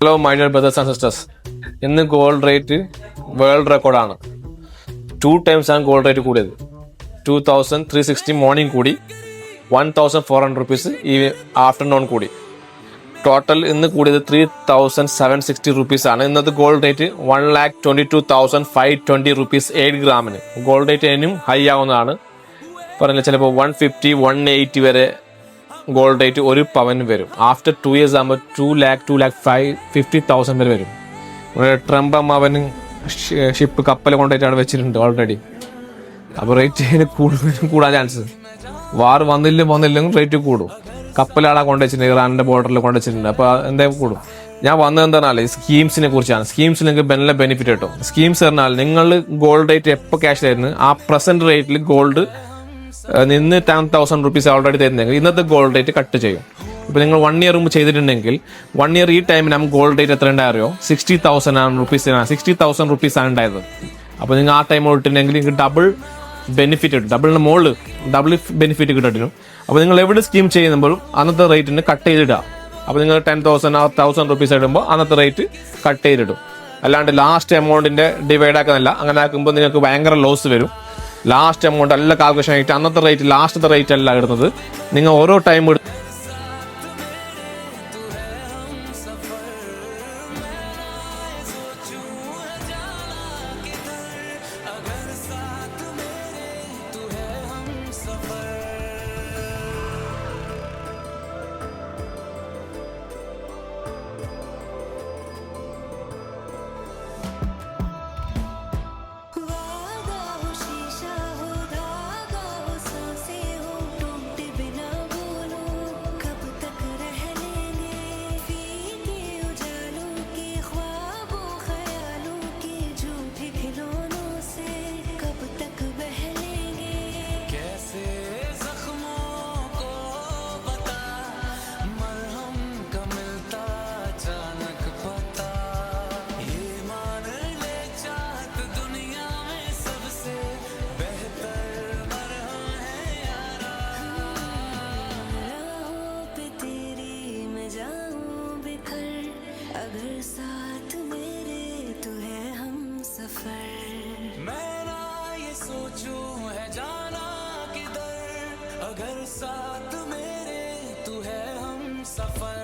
Hello my dear brothers and sisters, ഇന്ന് gold rate world റെക്കോർഡാണ്. 2 times ആണ് gold rate കൂടിയത്. 2360 മോർണിംഗ് കൂടി, 1400 റുപ്പീസ് ഈ ആഫ്റ്റർനൂൺ കൂടി. ടോട്ടൽ ഇന്ന് കൂടിയത് 3760 റുപ്പീസ് ആണ്. ഇന്നത്തെ ഗോൾഡ് റേറ്റ് 1,22,520 റുപ്പീസ് 8 ഗ്രാമിന്. ഗോൾഡ് റേറ്റ് ഇനിയും ഹൈ ആവുന്നതാണ്. പറഞ്ഞില്ല, ചിലപ്പോൾ 150 180 വരെ ഗോൾഡ് റേറ്റ് ഒരു പവന് വരും. ആഫ്റ്റർ 2 years ആകുമ്പോൾ 2,50,000 വരെ വരും. ട്രംപ് അവന് ഷിപ്പ് കപ്പൽ കൊണ്ടുപോയിട്ടാണ് വെച്ചിട്ടുണ്ട് ഓൾറെഡി. അപ്പോൾ റേറ്റ് കൂടാൻ ചാൻസ്. വാർ വന്നില്ലെങ്കിൽ റേറ്റ് കൂടും. കപ്പലാളെ കൊണ്ടുവച്ചിട്ടുണ്ട്, ഇറാന്റെ ബോർഡറിൽ കൊണ്ടുവച്ചിട്ടുണ്ട്. അപ്പോൾ എന്തായാലും കൂടും. ഞാൻ വന്നത് എന്താ പറഞ്ഞാൽ സ്കീംസിനെ കുറിച്ചാണ്. സ്കീംസ് നിങ്ങൾക്ക് നല്ല ബെനിഫിറ്റ് കിട്ടും. സ്കീംസ് പറഞ്ഞാൽ നിങ്ങൾ ഗോൾഡ് റേറ്റ് എപ്പോൾ ക്യാഷ് തരുന്നത് ആ പ്രസന്റ് റേറ്റിൽ ഗോൾഡ് നിന്ന് 10,000 റുപ്പീസ് ഓൾറെഡി തരുന്നെങ്കിൽ ഇന്നത്തെ ഗോൾഡ് റേറ്റ് കട്ട് ചെയ്യും. ഇപ്പോൾ നിങ്ങൾ 1 year മുമ്പ് ചെയ്തിട്ടുണ്ടെങ്കിൽ 1 year ഈ ടൈമിൽ നമുക്ക് ഗോൾഡ് റേറ്റ് എത്ര ഉണ്ടായോ? 60,000 റുപ്പീസ് ആണ് ഉണ്ടായത്. അപ്പോൾ നിങ്ങൾ ആ ടൈം ഇട്ടിട്ടുണ്ടെങ്കിൽ നിങ്ങൾക്ക് ഡബിൾ ബെനിഫിറ്റ് കിട്ടും. ഡബിളിന് മുകളിൽ ഡബിൾ ബെനിഫിറ്റ് കിട്ടും. അപ്പോൾ നിങ്ങൾ എവിടെ സ്കീം ചെയ്യുമ്പോഴും അന്നത്തെ റേറ്റിന് കട്ട് ചെയ്തിടുക. അപ്പോൾ നിങ്ങൾ 10,000 റുപ്പീസ് ഇടുമ്പോൾ അന്നത്തെ റേറ്റ് കട്ട് ചെയ്തിടും. അല്ലാണ്ട് ലാസ്റ്റ് എമൗണ്ടിന്റെ ഡിവൈഡ് ആക്കുന്നില്ല. അങ്ങനെ ആക്കുമ്പോൾ നിങ്ങൾക്ക് ഭയങ്കര ലോസ് വരും. ലാസ്റ്റ് എമൗണ്ട് അല്ല കാൽക്കുലേഷൻ ആയിട്ട് അന്നത്തെ റേറ്റ് ലാസ്റ്റത്തെ റേറ്റ് അല്ല ഇടുന്നത്. നിങ്ങൾ ഓരോ ടൈം अगर साथ मेरे तू है हम सफर